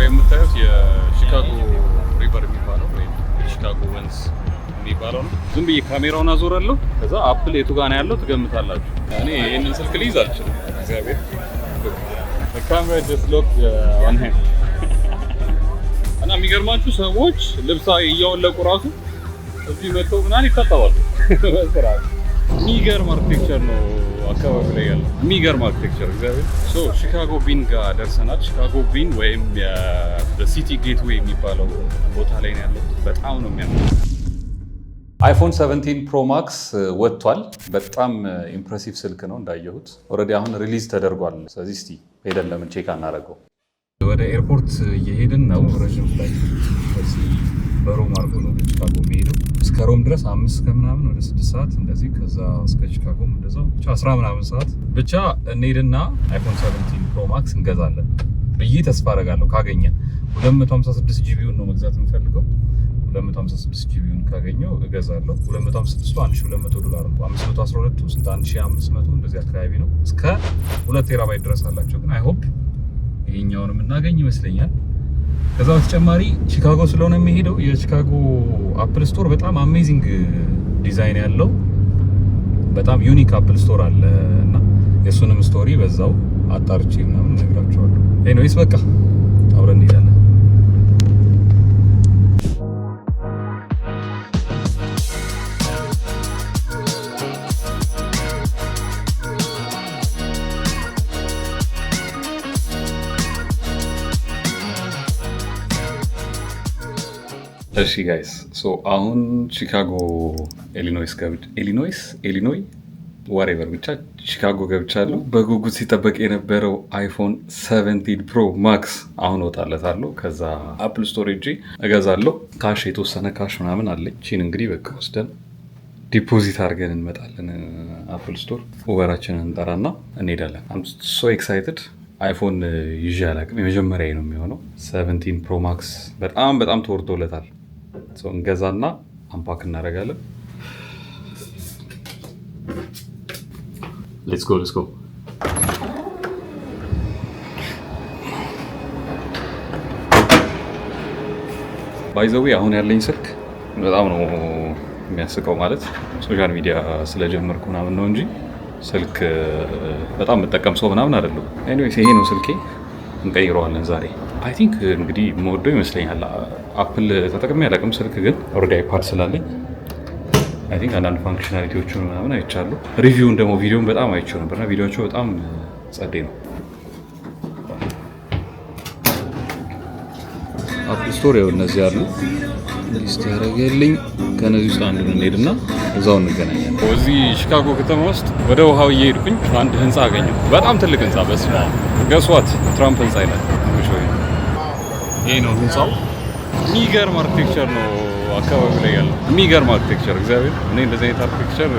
የምታዩት የሺካጎ ሪቨር የሚባለው ወይም የሺካጎ ወንዝ የሚባለው ነው። ዝም ብዬ ካሜራውን አዞራለሁ። ከዛ አፕል የቱ ጋር ነው ያለው ትገምታላችሁ። እኔ ይሄንን ስልክ ልይዝ አልችልም። እግዚአብሔር ካሜራ just look on him እና የሚገርማችሁ ሰዎች ልብሳ እያወለቁ ራሱ እዚህ መጥተው ምናምን ይታጠባሉ። በስርዓት የሚገርም አርኪቴክቸር ነው አካባቢ ላይ ያለው የሚገርም አርኪቴክቸር እግዚአብሔር። ሶ ሺካጎ ቢን ጋር ደርሰናል። ሺካጎ ቢን ወይም የሲቲ ጌትዌይ የሚባለው ቦታ ላይ ነው ያለው። በጣም ነው የሚያምረው። አይፎን 17 ፕሮ ማክስ ወጥቷል። በጣም ኢምፕሬሲቭ ስልክ ነው እንዳየሁት። ኦልሬዲ አሁን ሪሊዝ ተደርጓል። ስለዚህ እስቲ ሄደን ለምን ቼክ አናደርገው። ወደ ኤርፖርት እየሄድን ነው። ረዥም ፍላይት በሮም አድርጎ ነው ወደ ቺካጎ የሚሄደው። እስከ ሮም ድረስ 5 ከምናምን ወደ 6 ሰዓት እንደዚህ፣ ከዛ እስከ ቺካጎም እንደዛው ብቻ 10 ምናምን ሰዓት ብቻ እንሄድና አይፎን 17 ፕሮ ማክስ እንገዛለን ብዬ ተስፋ አደርጋለሁ ካገኘን። 256 ጂቢውን ነው መግዛት የምፈልገው። 256 ጂቢውን ካገኘው እገዛለሁ። 256 $1200 ነው። 512 ስንት 1500 እንደዚህ አካባቢ ነው። እስከ 2 ቴራባይት ድረስ አላቸው። ግን አይ ሆፕ ይሄኛውንም እናገኝ ይመስለኛል። ከዛ በተጨማሪ ቺካጎ ስለሆነ የሚሄደው የቺካጎ አፕል ስቶር በጣም አሜዚንግ ዲዛይን ያለው በጣም ዩኒክ አፕል ስቶር አለ እና የሱንም ስቶሪ በዛው አጣርቼ ምናምን እነግራቸዋለሁ። ኤኒዌይስ በቃ አብረን እንሄዳለን። እሺ ጋይስ አሁን ቺካጎ ኢሊኖይ ዋሬቨር ብቻ ቺካጎ ገብቻለሁ። በጉጉት ሲጠበቅ የነበረው አይፎን 17 ፕሮ ማክስ አሁን ወጣለታለሁ። ከዛ አፕል ስቶር ሄጄ እገዛለሁ። ካሽ የተወሰነ ካሽ ምናምን አለኝ። ቺን እንግዲህ በቃ ወስደን ዲፖዚት አድርገን እንመጣለን። አፕል ስቶር ኡበራችንን እንጠራና እንሄዳለን። አም ሶ ኤክሳይትድ። አይፎን ይዤ አላውቅም። የመጀመሪያ ነው የሚሆነው። 17 ፕሮ ማክስ በጣም ተወርዶለታል። እንገዛና አምፓክ እናደርጋለን። ሌትስ ጎ ባይ ዘ ዌይ አሁን ያለኝ ስልክ በጣም ነው የሚያስቀው። ማለት ሶሻል ሚዲያ ስለጀመርኩ ምናምን ነው እንጂ ስልክ በጣም የምጠቀም ሰው ምናምን አይደለም። ኤኒዌይስ ይሄ ነው ስልኬ። እንቀይረዋለን ዛሬ። አይ ቲንክ እንግዲህ የምወደው ይመስለኛል። አፕል ተጠቅሜ አላውቅም ስልክ፣ ግን ኦልሬዲ አይፓድ ስላለኝ አይ ቲንክ አንዳንድ ፋንክሽናሊቲዎቹን ምናምን አይቻሉ። ሪቪውን ደግሞ ቪዲዮን በጣም አይቼው ነበርና ቪዲዮቸው በጣም ጸዴ ነው። አፕል ስቶር ያው እነዚህ ያሉ ሊስት ያደረገልኝ። ከነዚህ ውስጥ አንዱን እንሄድና እዛው እንገናኛለን። እዚህ ሺካጎ ከተማ ውስጥ ወደ ውሃው እየሄድኩኝ አንድ ህንፃ አገኘሁ። በጣም ትልቅ ህንፃ። በስመ አብ ገስዋት ትራምፕ ህንፃ ይላል። ይሄ ነው ህንፃው። የሚገርም አርኪቴክቸር ነው አካባቢ ላይ ያለው። የሚገርም አርኪቴክቸር እግዚአብሔር። እኔ እንደዚህ አይነት አርኪቴክቸር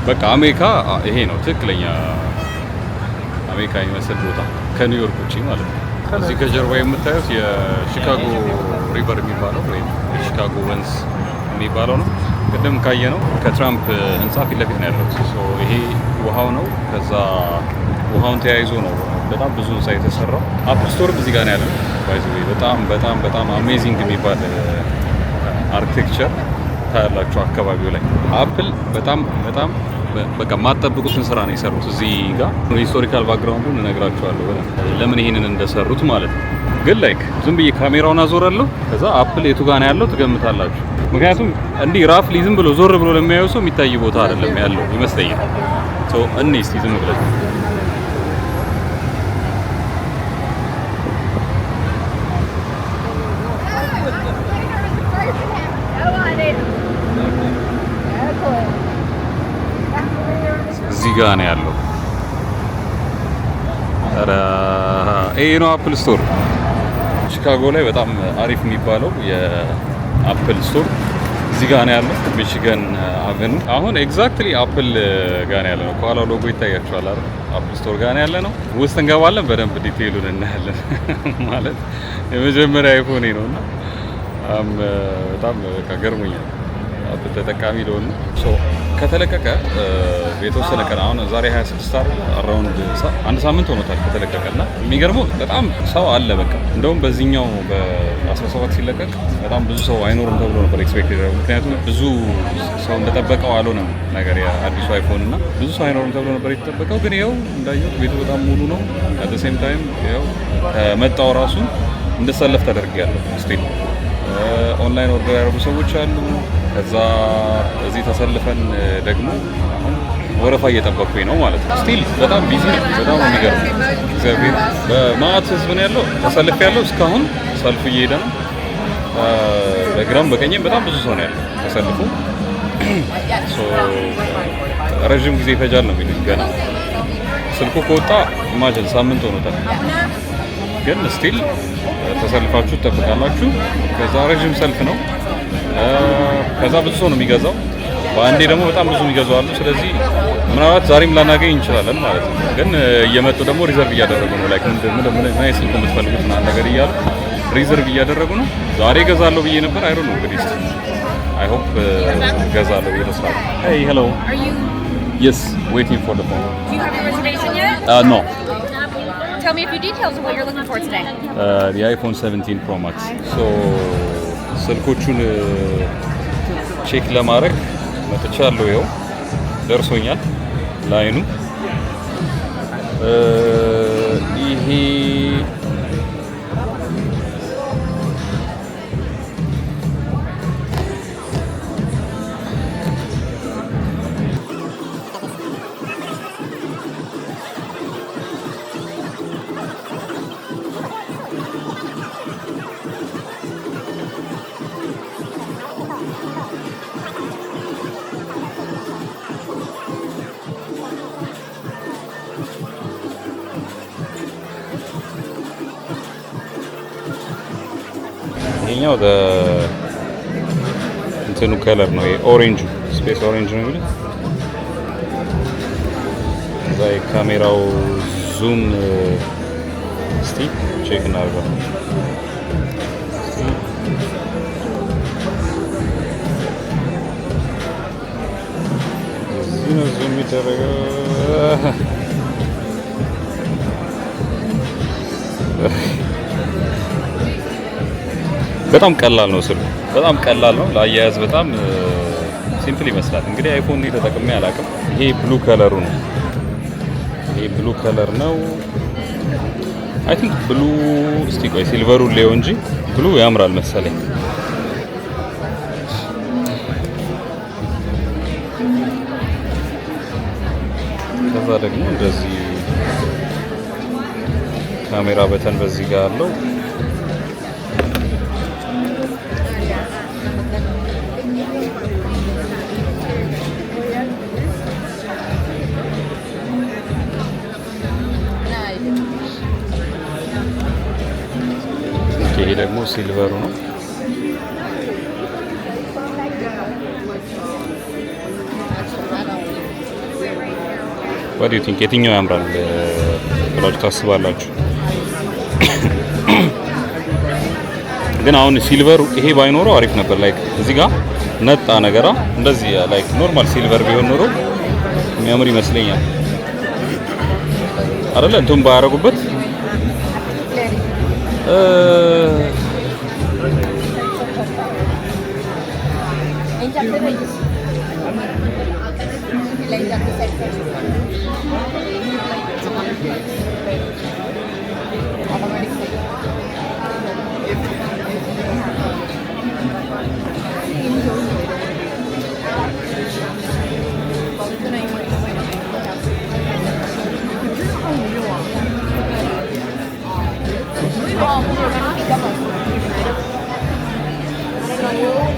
በቃ አሜሪካ ይሄ ነው ትክክለኛ አሜሪካ የሚመስል ቦታ ከኒውዮርክ ውጪ ማለት ነው። እዚህ ከጀርባ የምታዩት የሺካጎ ሪቨር የሚባለው ወይም የሺካጎ ወንዝ የሚባለው ነው። ቅድም ካየ ነው ከትራምፕ ህንፃ ፊት ለፊት ነው ያለው። ይሄ ውሃው ነው። ከዛ ውሃውን ተያይዞ ነው በጣም ብዙ ህንፃ የተሰራው። አፕል ስቶርም እዚህ ጋር ነው ያለው። በጣም አሜዚንግ የሚባል አርኪቴክቸር ታያላችሁ አካባቢው ላይ። አፕል በጣም በቃ ማጠብቁትን ስራ ነው የሰሩት። እዚህ ጋር ሂስቶሪካል ባክግራውንዱን እነግራችኋለሁ ለምን ይሄንን እንደሰሩት ማለት ነው። ግን ላይክ ዝም ብዬ ካሜራውን አዞራለሁ። ከዛ አፕል የቱ ጋር ነው ያለው ትገምታላችሁ። ምክንያቱም እንዲህ ራፍሊ ዝም ብሎ ዞር ብሎ ለሚያየው ሰው የሚታይ ቦታ አይደለም ያለው ይመስለኛል። እኔ እስቲ ዝም ብለን እዚህ ጋር ነው ያለው። ይሄ ነው አፕል ስቶር። ቺካጎ ላይ በጣም አሪፍ የሚባለው የአፕል ስቶር እዚህ ጋር ነው ያለው፣ ሚቺጋን አቨኑ። አሁን ኤግዛክትሊ አፕል ጋር ነው ያለው። ከኋላ ሎጎ ይታያችኋል አይደል? አፕል ስቶር ጋር ነው ያለ ነው። ውስጥ እንገባለን፣ በደንብ ዲቴይሉን እናያለን። ማለት የመጀመሪያ አይፎኔ ነውና በጣም በቃ ገርሞኛል። አፕል ተጠቃሚ ለሆነ ከተለቀቀ የተወሰነ ቀን አሁን ዛሬ 26 አራውንድ አንድ ሳምንት ሆኖታል ከተለቀቀና የሚገርመው በጣም ሰው አለ። በቃ እንደውም በዚህኛው በ17 ሲለቀቅ በጣም ብዙ ሰው አይኖርም ተብሎ ነበር ኤክስፔክት ያደረገው። ምክንያቱም ብዙ ሰው እንደጠበቀው አልሆነም ነገር የአዲሱ አይፎን እና ብዙ ሰው አይኖርም ተብሎ ነበር የተጠበቀው። ግን ይኸው እንዳየሁት ቤቱ በጣም ሙሉ ነው። አት ዘ ሴም ታይም ይኸው ከመጣው ራሱ እንድሰለፍ ተደርጌያለሁ። ስቲል ኦንላይን ኦርደር ያደረጉ ሰዎች አሉ። ከዛ እዚህ ተሰልፈን ደግሞ አሁን ወረፋ እየጠበቅኩኝ ነው ማለት ነው። ስቲል በጣም ቢዚ ነው። በጣም ነው የሚገርመው። እግዚአብሔር በማዕት ህዝብ ነው ያለው። ተሰልፍ ያለው እስካሁን ሰልፍ እየሄደ ነው። በግራም በቀኝም በጣም ብዙ ሰው ነው ያለው ተሰልፎ። ረዥም ጊዜ ይፈጃል ነው የሚሉኝ። ገና ስልኩ ከወጣ ኢማጅን ሳምንት ሆኖታል። ግን ስቲል ተሰልፋችሁ ትጠብቃላችሁ። ከዛ ረዥም ሰልፍ ነው። ከዛ ብዙ ሰው ነው የሚገዛው። በአንዴ ደግሞ በጣም ብዙ የሚገዛው አሉ። ስለዚህ ምናልባት ዛሬም ላናገኝ እንችላለን ማለት ነው። ግን እየመጡ ደግሞ ሪዘርቭ እያደረጉ ነው። ላይክ ምን አይነት ስልክ የምትፈልጉት ምናምን ነገር እያሉ ሪዘርቭ እያደረጉ ነው። ዛሬ እገዛለሁ ብዬ ነበር። አይሮ ነው እንግዲህ አይ ሆፕ እገዛለሁ ብዬ ተስፋ አለኝ። ሄይ ሄሎ yes waiting for the phone. Do you have your reservation yet? No. Tell me a few details of what you're looking for today. The iPhone 17 Pro Max. So ስልኮቹን ቼክ ለማድረግ መጥቻለሁ። ይኸው ደርሶኛል ላይኑ። ይሄ ይሄኛው እንትኑ ከለር ነው። ኦሬንጁ ስፔስ ኦሬንጅ ነው የሚሉት። እዛ የካሜራው ዙም እስቲ ቼክ እናድርገው። እዚህ ነው ዙም የሚደረገው። በጣም ቀላል ነው ስልኩ። በጣም ቀላል ነው ለአያያዝ። በጣም ሲምፕል ይመስላል። እንግዲህ አይፎን እንዴት ተጠቅሜ አላውቅም። ይሄ ብሉ ከለሩ ነው። ይሄ ብሉ ከለር ነው። አይ ቲንክ ብሉ እስቲ ቆይ ሲልቨሩን ሌው እንጂ ብሉ ያምራል መሰለኝ። ከዛ ደግሞ እንደዚህ ካሜራ በተን በዚህ ጋር አለው። ይሄ ደግሞ ሲልቨሩ ነው። what do you think የትኛው ያምራል ብላችሁ ታስባላችሁ? ግን አሁን ሲልቨሩ ይሄ ባይኖረው አሪፍ ነበር። ላይክ እዚህ ጋር ነጣ ነገራ እንደዚህ ላይክ ኖርማል ሲልቨር ቢሆን ኖሮ የሚያምር ይመስለኛል አይደለ? እንትን ባያረጉበት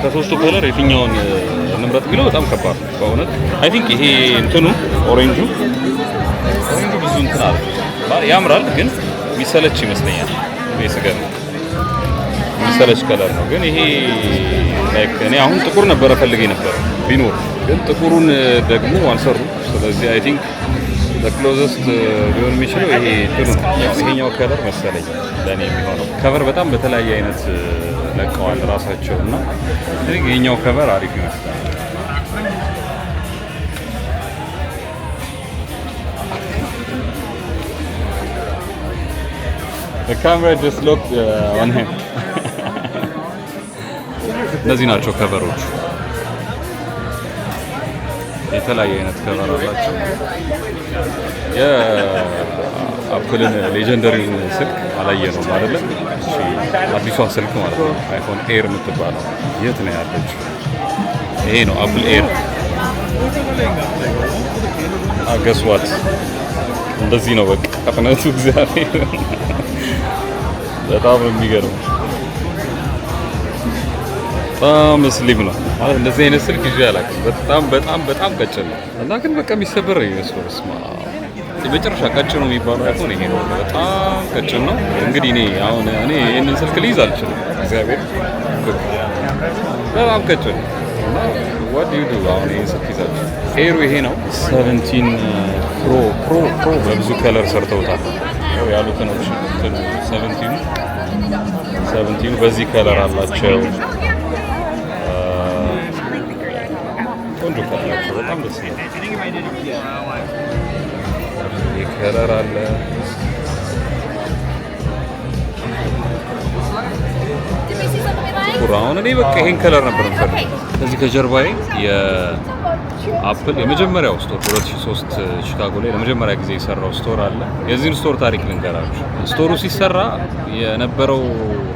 ከሶስቱ ከለር የትኛውን እንምረጥ ቢለው በጣም ከባድ ነው በእውነት። አይ ቲንክ ይሄ እንትኑ ኦሬንጁ ብዙ እንትን አለ ያምራል፣ ግን የሚሰለች ይመስለኛል። ስገር የሚሰለች ከለር ነው። ግን ይሄ ላይክ እኔ አሁን ጥቁር ነበረ ፈልጌ ነበር ቢኖር፣ ግን ጥቁሩን ደግሞ አልሰሩ። ስለዚህ አይ ቲንክ ለክሎዘስት ሊሆን የሚችለው ይሄ እንትኑ ነው። ይሄኛው ከለር መሰለኝ ለእኔ የሚሆነው። ከቨር በጣም በተለያየ አይነት ለቀዋል ራሳቸው እና ይሄኛው ከቨር አሪፍ ይመስላል። The camera just looked on him. እነዚህ ናቸው ከቨሮቹ። የተለያየ አይነት ከቨር አላቸው። የአፕልን ሌጀንደሪውን ስልክ አላየነውም አይደለ? እሺ አዲሷ ስልክ ማለት ነው አይፎን ኤር የምትባለው የት ነው ያለችው? ይሄ ነው አፕል ኤር። አገስዋት እንደዚህ ነው በቃ ፍጥነቱ እግዚአብሔር በጣም የሚገርም በጣም ስሊም ነው ማለት እንደዚህ አይነት ስልክ ይዤ አላውቅም። በጣም ቀጭን ነው እና ግን በቃ የሚሰበር ነው የሚመስለው። ስማ የመጨረሻ ቀጭን ነው የሚባለው አይፎን ይሄ ነው። በጣም ቀጭን ነው። እንግዲህ እኔ ይሄንን ስልክ ልይዝ አልችልም። እግዚአብሔር በጣም ቀጭን ነው እና what do you do አሁን ይሄን ስልክ ይዛችሁ ኤሩ ይሄ ነው 17 ፕሮ በብዙ ከለር ሰርተውታል። ያሉት ነው 17 በዚህ ከለር አላቸው። ቆንጆ ከለራቸው በጣም ደስ ይላል። ይሄ ከለር አለ። አሁን እኔ በቃ ይሄን ከለር ነበር የምፈልገው። ከዚህ ከጀርባዬ የአፕል የመጀመሪያው ስቶር 2003 ቺካጎ ላይ ለመጀመሪያ ጊዜ የሰራው ስቶር አለ። የዚህን ስቶር ታሪክ ልንገራችሁ። ስቶሩ ሲሰራ የነበረው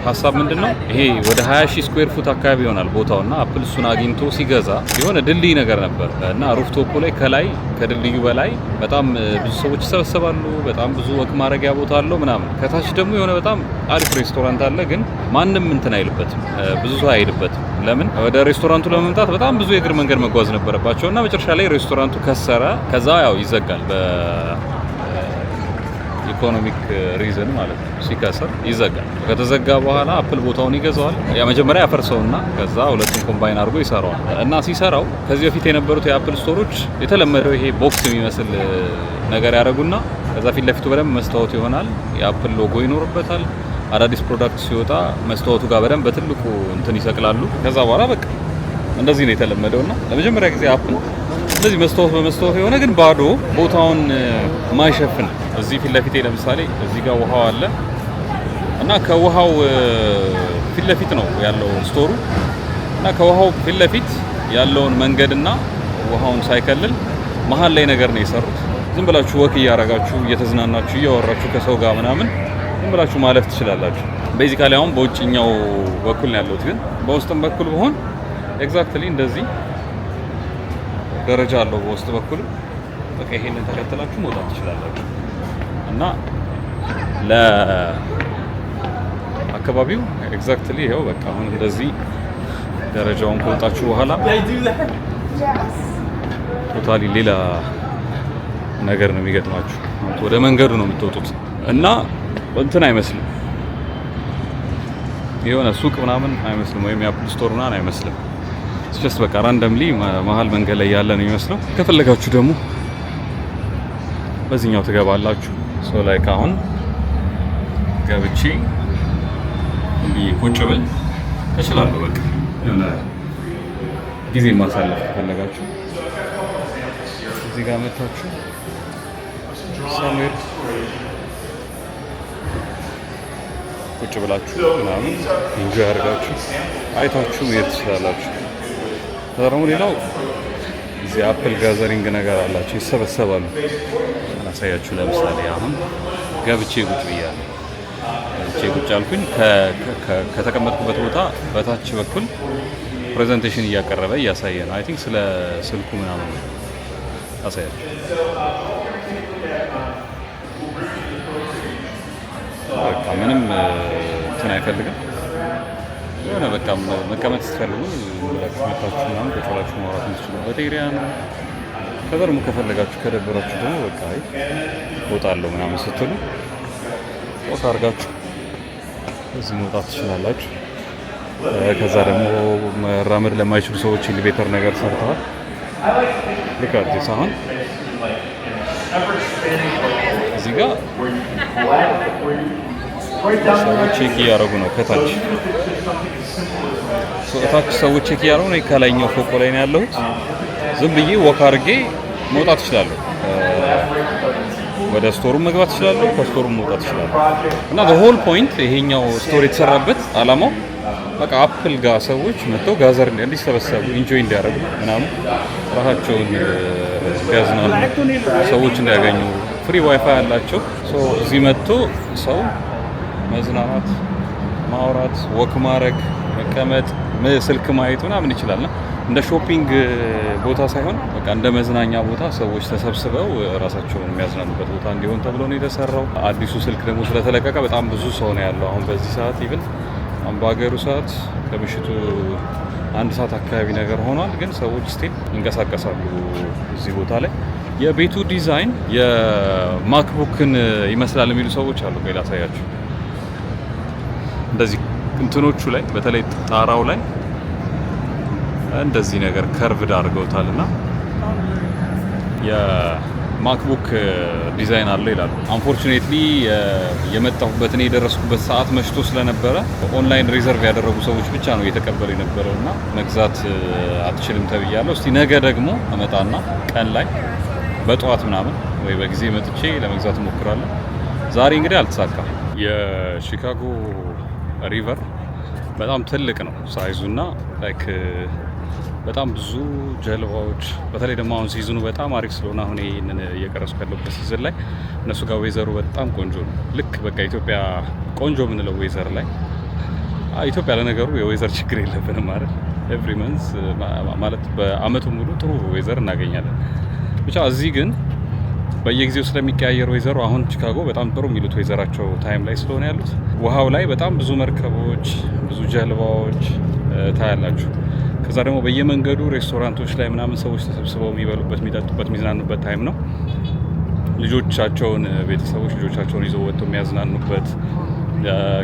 ሀሳብ ምንድነው? ይሄ ወደ 20,000 ስኩዌር ፉት አካባቢ ይሆናል ቦታውና አፕል እሱን አግኝቶ ሲገዛ የሆነ ድልድይ ነገር ነበር እና ሩፍቶፑ ላይ ከላይ ከድልድዩ በላይ በጣም ብዙ ሰዎች ይሰበሰባሉ። በጣም ብዙ ወክ ማድረጊያ ቦታ አለው ምናምን። ከታች ደግሞ የሆነ በጣም አሪፍ ሬስቶራንት አለ፣ ግን ማንም እንትን አይልበትም፣ ብዙ ሰው አይሄድበትም። ለምን? ወደ ሬስቶራንቱ ለመምጣት በጣም ብዙ የእግር መንገድ መጓዝ ነበረባቸው እና መጨረሻ ላይ ሬስቶራንቱ ከሰረ። ከዛ ያው ይዘጋል ኢኮኖሚክ ሪዝን ማለት ነው። ሲከስር ይዘጋል። ከተዘጋ በኋላ አፕል ቦታውን ይገዛዋል። ያ መጀመሪያ ያፈርሰውና ከዛ ሁለቱን ኮምባይን አድርጎ ይሰራዋል። እና ሲሰራው ከዚህ በፊት የነበሩት የአፕል ስቶሮች የተለመደው ይሄ ቦክስ የሚመስል ነገር ያደርጉና ከዛ ፊት ለፊቱ በደንብ መስታወት ይሆናል። የአፕል ሎጎ ይኖርበታል። አዳዲስ ፕሮዳክት ሲወጣ መስታወቱ ጋር በደንብ በትልቁ እንትን ይሰቅላሉ። ከዛ በኋላ በቃ እንደዚህ ነው የተለመደውና ለመጀመሪያ ጊዜ አፕል እንደዚህ መስታወት በመስታወት የሆነ ግን ባዶ ቦታውን ማይሸፍን እዚህ ፊት ለፊቴ ለምሳሌ እዚህ ጋር ውሃው አለ እና ከውሃው ፊት ለፊት ነው ያለው ስቶሩ እና ከውሃው ፊት ለፊት ያለውን መንገድና ውሃውን ሳይከልል መሀል ላይ ነገር ነው የሰሩት። ዝም ብላችሁ ወክ እያረጋችሁ እየተዝናናችሁ እያወራችሁ ከሰው ጋር ምናምን ዝም ብላችሁ ማለፍ ትችላላችሁ። ቤዚካሊ አሁን በውጭኛው በኩል ነው ያለሁት፣ ግን በውስጥም በኩል ቢሆን ኤግዛክትሊ እንደዚህ ደረጃ አለው በውስጥ በኩል። በቃ ይሄንን ተከትላችሁ መውጣት ትችላላችሁ እና ለአካባቢው ኤግዛክትሊ ይሄው በቃ አሁን እንደዚህ ደረጃውን ከወጣችሁ በኋላ ቶታሊ ሌላ ነገር ነው የሚገጥማችሁ። ወደ መንገዱ ነው የምትወጡት እና እንትን አይመስልም፣ የሆነ ሱቅ ምናምን አይመስልም፣ ወይም የአፕል ስቶር ምናምን አይመስልም። ጀስት በቃ ራንደምሊ መሀል መንገድ ላይ ያለ ነው የሚመስለው። ከፈለጋችሁ ደግሞ በዚህኛው ትገባላችሁ። ሶ ላይክ አሁን ገብቼ እንዲህ ቁጭ ብል እችላለሁ። በቃ የሆነ ጊዜ ማሳለፍ ከፈለጋችሁ እዚህ ጋር መታችሁ ሳምዌር ቁጭ ብላችሁ ምናምን ኢንጆይ አድርጋችሁ አይታችሁ መሄድ ትችላላችሁ። ደግሞ ሌላው እዚህ አፕል ጋዘሪንግ ነገር አላቸው፣ ይሰበሰባሉ። አላሳያችሁ። ለምሳሌ አሁን ገብቼ ቁጭ ብያለሁ። ገብቼ ቁጭ አልኩኝ። ከተቀመጥኩበት ቦታ በታች በኩል ፕሬዘንቴሽን እያቀረበ እያሳየ ነው። አይ ቲንክ ስለ ስልኩ ምናምን አሳያችሁ። በቃ ምንም እንትን አይፈልግም። የሆነ በቃ መቀመጥ ስትፈልጉ መታችሁ ምናምን ቁጭ ብላችሁ ማውራት የምትችሉበት ኤሪያ ነው። ከዛ ደግሞ ከፈለጋችሁ ከደበራችሁ ደግሞ በቃ እወጣለሁ ምናምን ስትሉ ወጣ አድርጋችሁ እዚህ መውጣት ትችላላችሁ። ከዛ ደግሞ መራመድ ለማይችሉ ሰዎች ኤሌቬተር ነገር ሰርተዋል። ልክ አዲስ አሁን እዚህ ጋር ሰዎች ቼክ እያደረጉ ነው። ከታች ሰዎች ቼክ እያደረጉ ነው። ከላይኛው ፎቅ ላይ ነው ያለሁት። ዝም ብዬ ወክ አድርጌ መውጣት እችላለሁ። ወደ ስቶሩ መግባት እችላለሁ፣ ከስቶሩ መውጣት እችላለሁ። እና the whole point ይሄኛው ስቶር የተሰራበት አላማው በቃ አፕል ጋር ሰዎች መጥተው ጋዘር እንዲሰበሰቡ ኢንጆይ እንዲያደርጉ ምናምን ራሳቸውን እንዲያዝናኑ ሰዎች እንዲያገኙ ፍሪ ዋይፋይ ያላቸው እዚህ መጥቶ ሰው መዝናናት፣ ማውራት፣ ወክ ማድረግ፣ መቀመጥ፣ ስልክ ማየት ምናምን ይችላልና እንደ ሾፒንግ ቦታ ሳይሆን በቃ እንደ መዝናኛ ቦታ ሰዎች ተሰብስበው ራሳቸውን የሚያዝናኑበት ቦታ እንዲሆን ተብሎ ነው የተሰራው። አዲሱ ስልክ ደግሞ ስለተለቀቀ በጣም ብዙ ሰው ነው ያለው አሁን በዚህ ሰዓት ኢቭን በሀገሩ ሰዓት ከምሽቱ 1 ሰዓት አካባቢ ነገር ሆኗል። ግን ሰዎች ስቲል ይንቀሳቀሳሉ እዚህ ቦታ ላይ። የቤቱ ዲዛይን የማክቡክን ይመስላል የሚሉ ሰዎች አሉ። ቆይ ላሳያችሁ። እንደዚህ እንትኖቹ ላይ በተለይ ጣራው ላይ እንደዚህ ነገር ከርቭድ አድርገውታልና የማክቡክ ዲዛይን አለው ይላሉ። አንፎርቹኔትሊ የመጣሁበት እኔ የደረስኩበት ሰዓት መሽቶ ስለነበረ ኦንላይን ሪዘርቭ ያደረጉ ሰዎች ብቻ ነው እየተቀበሉ የነበረውና መግዛት አትችልም ተብያለሁ። እስቲ ነገ ደግሞ እመጣና ቀን ላይ በጠዋት ምናምን ወይ በጊዜ መጥቼ ለመግዛት እሞክራለሁ። ዛሬ እንግዲህ አልተሳካም። የሺካጎ ሪቨር በጣም ትልቅ ነው ሳይዙና ላይክ በጣም ብዙ ጀልባዎች፣ በተለይ ደግሞ አሁን ሲዝኑ በጣም አሪፍ ስለሆነ አሁን ይሄንን እየቀረስኩ ያለበት ሲዝን ላይ እነሱ ጋር ዌዘሩ በጣም ቆንጆ ነው። ልክ በቃ ኢትዮጵያ ቆንጆ የምንለው ዌዘር ላይ ኢትዮጵያ ለነገሩ የዌዘር ችግር የለብንም ማለት ኤቭሪ መንዝ ማለት በአመቱ ሙሉ ጥሩ ዌዘር እናገኛለን። ብቻ እዚህ ግን በየጊዜው ስለሚቀያየር ዌዘሩ አሁን ቺካጎ በጣም ጥሩ የሚሉት ዌዘራቸው ታይም ላይ ስለሆነ ያሉት ውሃው ላይ በጣም ብዙ መርከቦች፣ ብዙ ጀልባዎች ታያላችሁ። ከዛ ደግሞ በየመንገዱ ሬስቶራንቶች ላይ ምናምን ሰዎች ተሰብስበው የሚበሉበት፣ የሚጠጡበት፣ የሚዝናኑበት ታይም ነው። ልጆቻቸውን ቤተሰቦች ልጆቻቸውን ይዘው ወጥተው የሚያዝናኑበት፣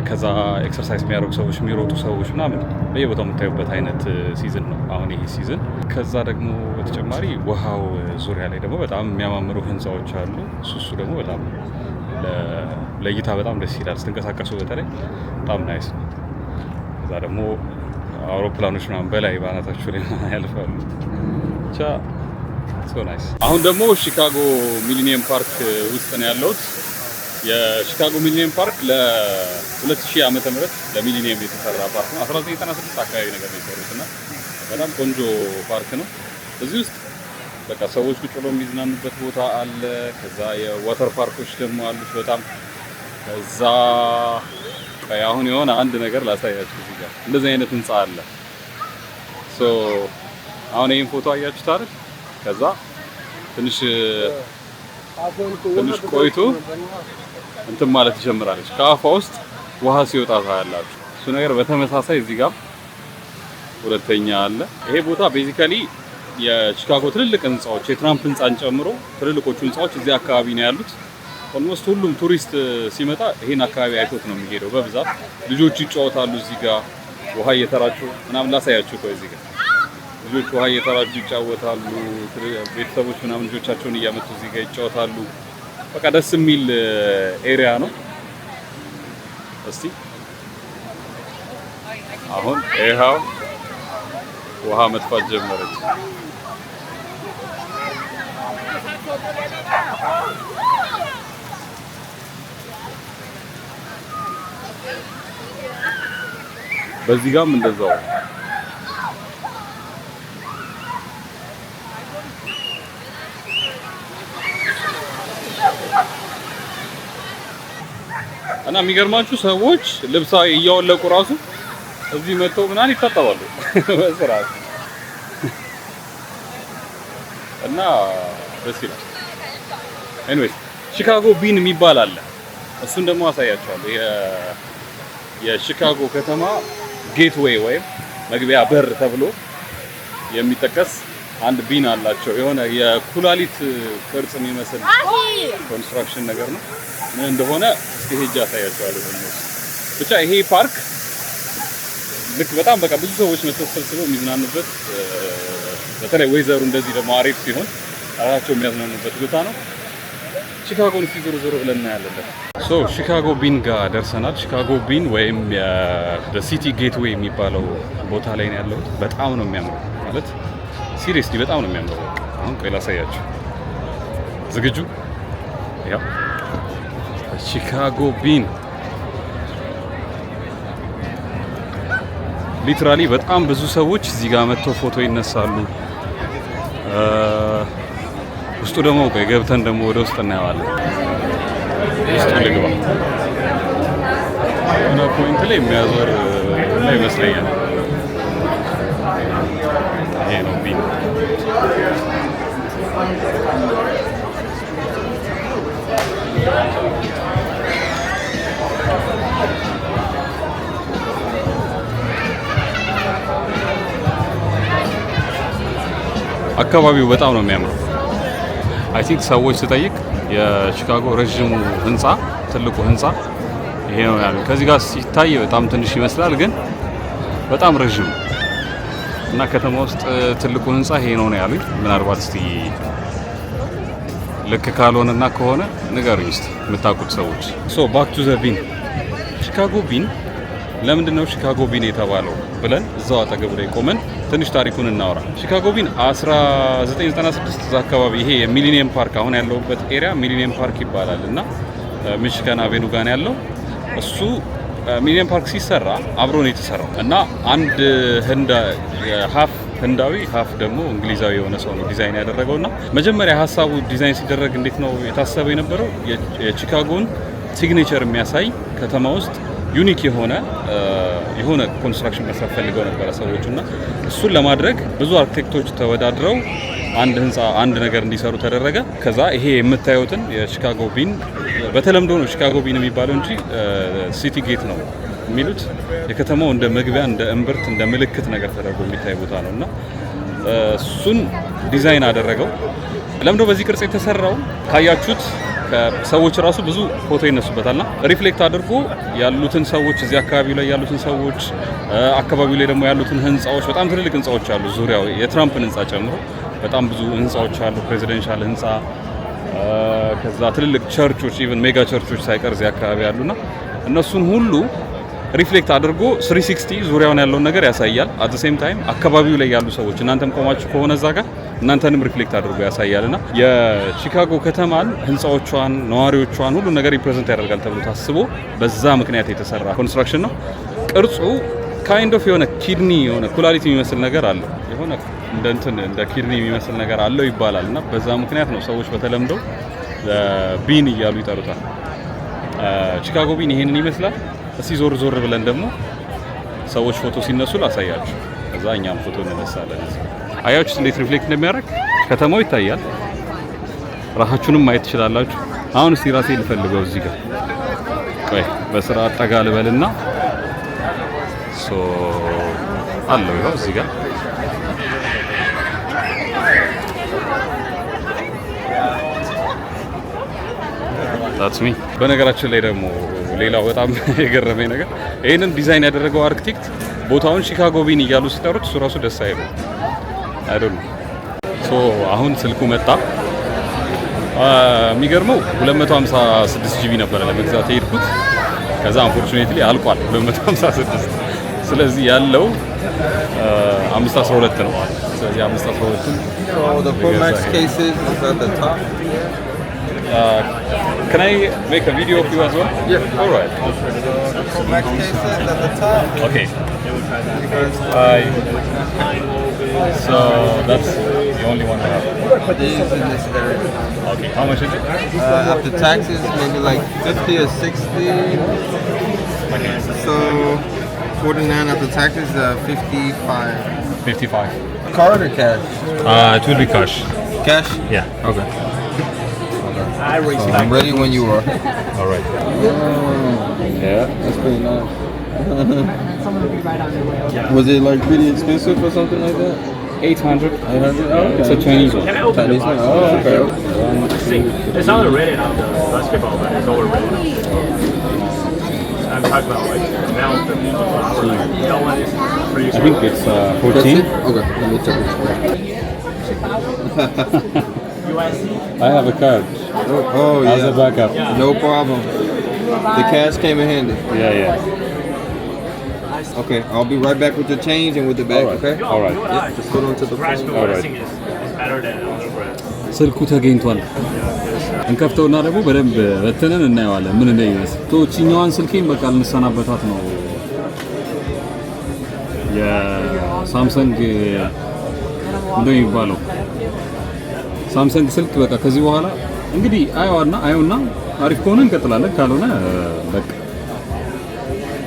ከዛ ኤክሰርሳይዝ የሚያደርጉ ሰዎች፣ የሚሮጡ ሰዎች ምናምን በየቦታው የምታዩበት አይነት ሲዝን ነው አሁን ይሄ ሲዝን። ከዛ ደግሞ በተጨማሪ ውሃው ዙሪያ ላይ ደግሞ በጣም የሚያማምሩ ህንፃዎች አሉ። እሱ ደግሞ በጣም ለእይታ በጣም ደስ ይላል። ስትንቀሳቀሱ በተለይ በጣም ናይስ ነው። ከዛ ደግሞ አውሮፕላኖች ምናምን በላይ ባናታችሁ ላይ ያልፋሉ። ብቻ ሶ ናይስ። አሁን ደግሞ ሺካጎ ሚሊኒየም ፓርክ ውስጥ ነው ያለሁት። የሺካጎ ሚሊኒየም ፓርክ ለ2000 ዓመተ ምህረት ለሚሊኒየም የተሰራ ፓርክ ነው። 1996 አካባቢ ነገር ነው የሰሩት እና በጣም ቆንጆ ፓርክ ነው። እዚህ ውስጥ በቃ ሰዎች ቁጭ ብለው የሚዝናኑበት ቦታ አለ። ከዛ የዋተር ፓርኮች ደግሞ አሉት በጣም። ከዛ አሁን የሆነ አንድ ነገር ላሳያችሁ። እዚህ ጋር እንደዚህ አይነት ህንጻ አለ። ሶ አሁን ይሄን ፎቶ አያችሁት አይደል? ከዛ ትንሽ ቆይቶ እንትን ማለት ትጀምራለች። ከአፏ ውስጥ ውሃ ሲወጣ ታያላችሁ። እሱ ነገር በተመሳሳይ እዚህ ጋር ሁለተኛ አለ። ይሄ ቦታ ቤዚካሊ የቺካጎ ትልልቅ ህንጻዎች የትራምፕ ህንጻን ጨምሮ ትልልቆቹ ህንጻዎች እዚህ አካባቢ ነው ያሉት። ኦልሞስት ሁሉም ቱሪስት ሲመጣ ይሄን አካባቢ አይቶት ነው የሚሄደው። በብዛት ልጆች ይጫወታሉ እዚህ ጋር ውሃ እየተራጩ ምናምን። ላሳያችሁ ቆይ። እዚህ ጋር ልጆች ውሃ እየተራጩ ይጫወታሉ። ቤተሰቦች ምናምን ልጆቻቸውን እያመጡ እዚህ ጋር ይጫወታሉ። በቃ ደስ የሚል ኤሪያ ነው። እስቲ አሁን ይሄው ውሃ መጥፋት ጀመረች። በዚህ ጋርም እንደዛው እና የሚገርማችሁ ሰዎች ልብሳ እያወለቁ ራሱ እዚህ መጥተው ምናምን ይታጠባሉ በስርዓት እና ደስ ይላል። ኤኒዌይስ ሺካጎ ቢን የሚባል አለ። እሱን ደግሞ አሳያችኋለሁ። የሺካጎ ከተማ ጌትዌይ ወይም መግቢያ በር ተብሎ የሚጠቀስ አንድ ቢን አላቸው። የሆነ የኩላሊት ቅርጽ የሚመስል ኮንስትራክሽን ነገር ነው። ምን እንደሆነ እስኪ ሄጄ አሳያችኋለሁ። ብቻ ይሄ ፓርክ ልክ በጣም በቃ ብዙ ሰዎች መተሰብስበው የሚዝናኑበት፣ በተለይ ወይዘሩ እንደዚህ ደግሞ አሪፍ ሲሆን ራሳቸው የሚያዝናኑበት ቦታ ነው። ሺካጎን እስኪ ዞር ዞር ብለን እናያለን። ሶ ሺካጎ ቢን ጋር ደርሰናል። ሺካጎ ቢን ወይም የሲቲ ጌትዌይ የሚባለው ቦታ ላይ ነው ያለሁት። በጣም ነው የሚያምረው፣ ማለት ሲሪየስሊ በጣም ነው የሚያምረው። አሁን ቆይ ላሳያችሁ። ዝግጁ? ያው ቺካጎ ቢን ሊትራሊ በጣም ብዙ ሰዎች እዚህ ጋር መጥተው ፎቶ ይነሳሉ። ውስጡ ደግሞ ገብተን ደግሞ ወደ ውስጥ እናየዋለን። ውስጡ ልግባ እና ፖይንት ላይ የሚያዞር ላይ ይመስለኛል። ይሄ ነው ቢን። አካባቢው በጣም ነው የሚያምረው። አይ ቲንክ ሰዎች ስጠይቅ የቺካጎ ረዥሙ ህንፃ ትልቁ ህንፃ ይሄ ነው ያሉት። ከዚህ ጋር ሲታይ በጣም ትንሽ ይመስላል፣ ግን በጣም ረዥም እና ከተማ ውስጥ ትልቁ ህንፃ ይሄ ነው ያሉኝ። ምናልባት እስቲ ልክ ካልሆነና ከሆነ ንገሩኝ እስቲ የምታውቁት ሰዎች። ሶ ባክ ቱ ዘ ቢን። ቺካጎ ቢን ለምንድን ነው ቺካጎ ቢን የተባለው ብለን እዛው አጠገቡ ላይ ቆመን ትንሽ ታሪኩን እናወራ። ቺካጎ ቢን 1996 እዛ አካባቢ ይሄ የሚሊኒየም ፓርክ አሁን ያለውበት ኤሪያ ሚሊኒየም ፓርክ ይባላል እና ሚሽጋን አቬኑ ጋር ያለው እሱ ሚሊኒየም ፓርክ ሲሰራ አብሮ ነው የተሰራው እና አንድ ሀፍ ህንዳዊ ሀፍ ደግሞ እንግሊዛዊ የሆነ ሰው ነው ዲዛይን ያደረገውና መጀመሪያ ሀሳቡ ዲዛይን ሲደረግ እንዴት ነው የታሰበው የነበረው የቺካጎን ሲግኔቸር የሚያሳይ ከተማ ውስጥ ዩኒክ የሆነ ኮንስትራክሽን መስራት ፈልገው ነበረ ሰዎቹ እና እሱን ለማድረግ ብዙ አርኪቴክቶች ተወዳድረው አንድ ነገር እንዲሰሩ ተደረገ። ከዛ ይሄ የምታዩትን የቺካጎ ቢን በተለምዶ ነው ቺካጎ ቢን የሚባለው እንጂ ሲቲ ጌት ነው የሚሉት። የከተማው እንደ መግቢያ እንደ እምብርት እንደ ምልክት ነገር ተደርጎ የሚታይ ቦታ ነው እና እሱን ዲዛይን አደረገው። ለምንድነው በዚህ ቅርጽ የተሰራው ካያችሁት ሰዎች ራሱ ብዙ ፎቶ ይነሱበታልና ሪፍሌክት አድርጎ ያሉትን ሰዎች እዚህ አካባቢ ላይ ያሉትን ሰዎች አካባቢው ላይ ደግሞ ያሉትን ህንጻዎች በጣም ትልልቅ ህንጻዎች አሉ። ዙሪያው የትራምፕን ህንጻ ጨምሮ በጣም ብዙ ህንጻዎች አሉ። ፕሬዚደንሻል ህንጻ ከዛ ትልልቅ ቸርቾች ኢቭን ሜጋ ቸርቾች ሳይቀር እዚህ አካባቢ ያሉና እነሱን ሁሉ ሪፍሌክት አድርጎ 360 ዙሪያውን ያለውን ነገር ያሳያል። አት ዘ ሴም ታይም አካባቢው ላይ ያሉ ሰዎች እናንተም ቆማችሁ ከሆነ እዛ ጋር እናንተንም ሪፍሌክት አድርጎ ያሳያልና የቺካጎ ከተማን ህንጻዎቿን፣ ነዋሪዎቿን ሁሉ ነገር ሪፕሬዘንት ያደርጋል ተብሎ ታስቦ በዛ ምክንያት የተሰራ ኮንስትራክሽን ነው። ቅርጹ ካይንድ ኦፍ የሆነ ኪድኒ የሆነ ኩላሊት የሚመስል ነገር አለው። የሆነ እንደ ኪድኒ የሚመስል ነገር አለው ይባላል እና በዛ ምክንያት ነው ሰዎች በተለምዶ ቢን እያሉ ይጠሩታል። ቺካጎ ቢን ይሄንን ይመስላል። እስቲ ዞር ዞር ብለን ደግሞ ሰዎች ፎቶ ሲነሱ ላሳያችሁ። ከዛ እኛም ፎቶ እንነሳለን። አያችሁት እንዴት ሪፍሌክት እንደሚያደርግ ከተማው ይታያል። ራሳችሁንም ማየት ትችላላችሁ። አሁን እስቲ ራሴ ልፈልገው እዚህ ጋር ቆይ በስራ አጠጋ ልበልና አለው ይኸው እዚህ ጋር ታትሚ። በነገራችን ላይ ደግሞ ሌላው በጣም የገረመኝ ነገር ይሄንን ዲዛይን ያደረገው አርኪቴክት ቦታውን ቺካጎ ቢን እያሉ ሲጠሩት እሱ ራሱ ደስ አይለው አይደል? አሁን ስልኩ መጣ። የሚገርመው 256 ጂቢ ነበረ ለመግዛት የሄድኩት። ከዛ አንፎርቹኔትሊ አልቋል 256። ስለዚህ ያለው 512 ነው። ስለዚህ 512 the Pro Max cases is at the top. Can I make a video of you as well? Yeah. All right. The Pro Max cases at the top. Okay. So that's the only one I have. These in this area. Okay. How much is it? After taxes, maybe like 50 or 60. So 49 after taxes, 55. 55. Card or cash? It will be cash. Cash? Yeah. Okay. So I'm ready when you are. All right. Yeah, that's pretty nice. Was it like pretty expensive or something like that? 800. 800? Oh, okay. It's a Chinese one. Chinese one? Oh, okay. It's underrated on the basketball, but it's overrated. I'm talking about like now the I think it's 14. That's it? Okay, let me check it. I have a card Oh, as a yeah. backup. No problem. The cash came in handy. Yeah. Okay, I'll be right back with the change and with the bag, okay? All right. Yeah, just hold on to the Crash phone. dressing is better than other brands. ስልኩ ተገኝቷል። እንከፍተውና ደግሞ በደንብ በተነን እናየዋለን ምን እንደሚመስል። ቶችኛዋን ስልኬን በቃ ልንሰናበታት ነው። የሳምሰንግ ምንድነው የሚባለው ሳምሰንግ ስልክ በቃ ከዚህ በኋላ እንግዲህ አየውና አሪፍ ከሆነ እንቀጥላለን፣ ካልሆነ በቃ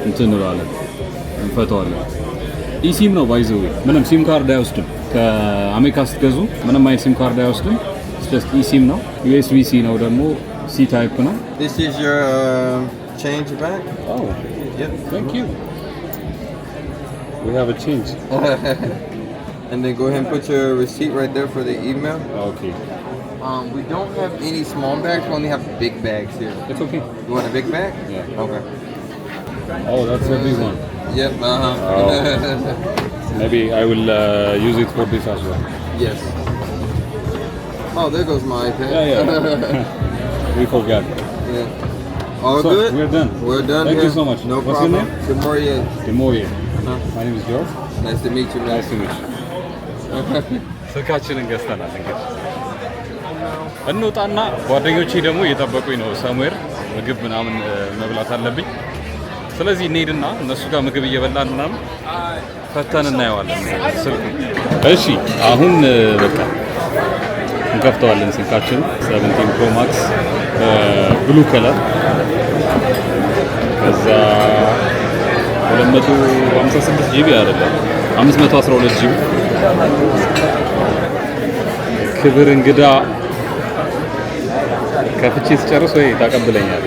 እንትን እንላለን እንፈተዋለን። ኢሲም ነው ባይዘው ምንም ሲም ካርድ አይወስድም። ከአሜሪካ ስትገዙ ምንም አይነት ሲም ካርድ አይወስድም። just eSIM ነው። USB-C ነው ደግሞ C type ነው። This is your change back. Oh, Yep. thank you. We have a change. And then go ahead and put your receipt right there for the email. Okay. We don't have any small bags. We only have big bags here. It's okay. You want a big bag? Yeah. Okay. Oh, that's a big one. Yep. Oh. Maybe I will use it for this as well. Yes. Oh, there goes my iPad. Yeah. We forgot. Yeah. All So, good? we're done. We're done. Thank here. you so much. No What's problem. your name? Demorie. Demorie. My name is Joe. Nice to meet you, man. Nice to meet you. ስልካችንን ገዝተናል። እንግዲህ እንውጣና ጓደኞቼ ደግሞ እየጠበቁኝ ነው። ሰሙዌር ምግብ ምናምን መብላት አለብኝ። ስለዚህ እንሄድና እነሱ ጋር ምግብ እየበላን ምናምን ፈተን እናየዋለን ስልኩ። እሺ አሁን በቃ እንከፍተዋለን ስልካችን 17 Pro Max ብሉ ከለር ከዛ 256 GB አይደለም 512 GB ክብር እንግዳ ከፍቼ ስጨርስ ወይ ታቀብለኛል።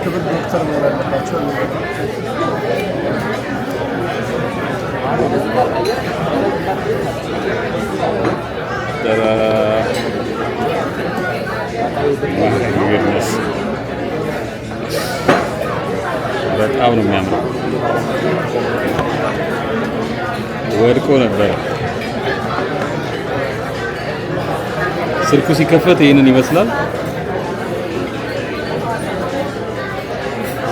ክብር ዶክተር ነው ያለባቸው። በጣም ነው የሚያምረው። ወድቆ ነበር። ስልኩ ሲከፈት ይሄንን ይመስላል።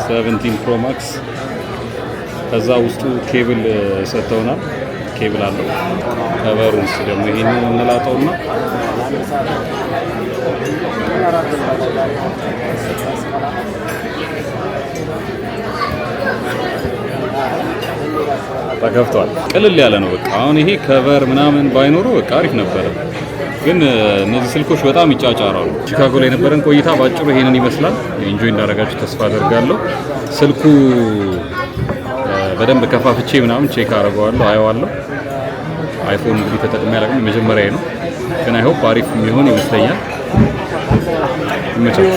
17 Pro Max ከዛ ውስጡ ኬብል ሰጥተውናል። ኬብል አለው። ከቨሩ ውስጥ ደግሞ ይሄንን እንላጠውና ተከፍቷል። ቅልል ያለ ነው በቃ። አሁን ይሄ ከቨር ምናምን ባይኖረው በቃ አሪፍ ነበረ። ግን እነዚህ ስልኮች በጣም ይጫጫራሉ። ቺካጎ ላይ የነበረን ቆይታ ባጭሩ ይሄንን ይመስላል። ኢንጆይ እንዳደረጋችሁ ተስፋ አደርጋለሁ። ስልኩ በደንብ ከፋፍቼ ምናምን ቼክ አደርገዋለሁ፣ አየዋለሁ። አይፎን እንግዲህ ተጠቅሜ አላውቅም፣ የመጀመሪያዬ ነው። ግን አይ ሆፕ አሪፍ የሚሆን ይመስለኛል። ይመቻችሁ።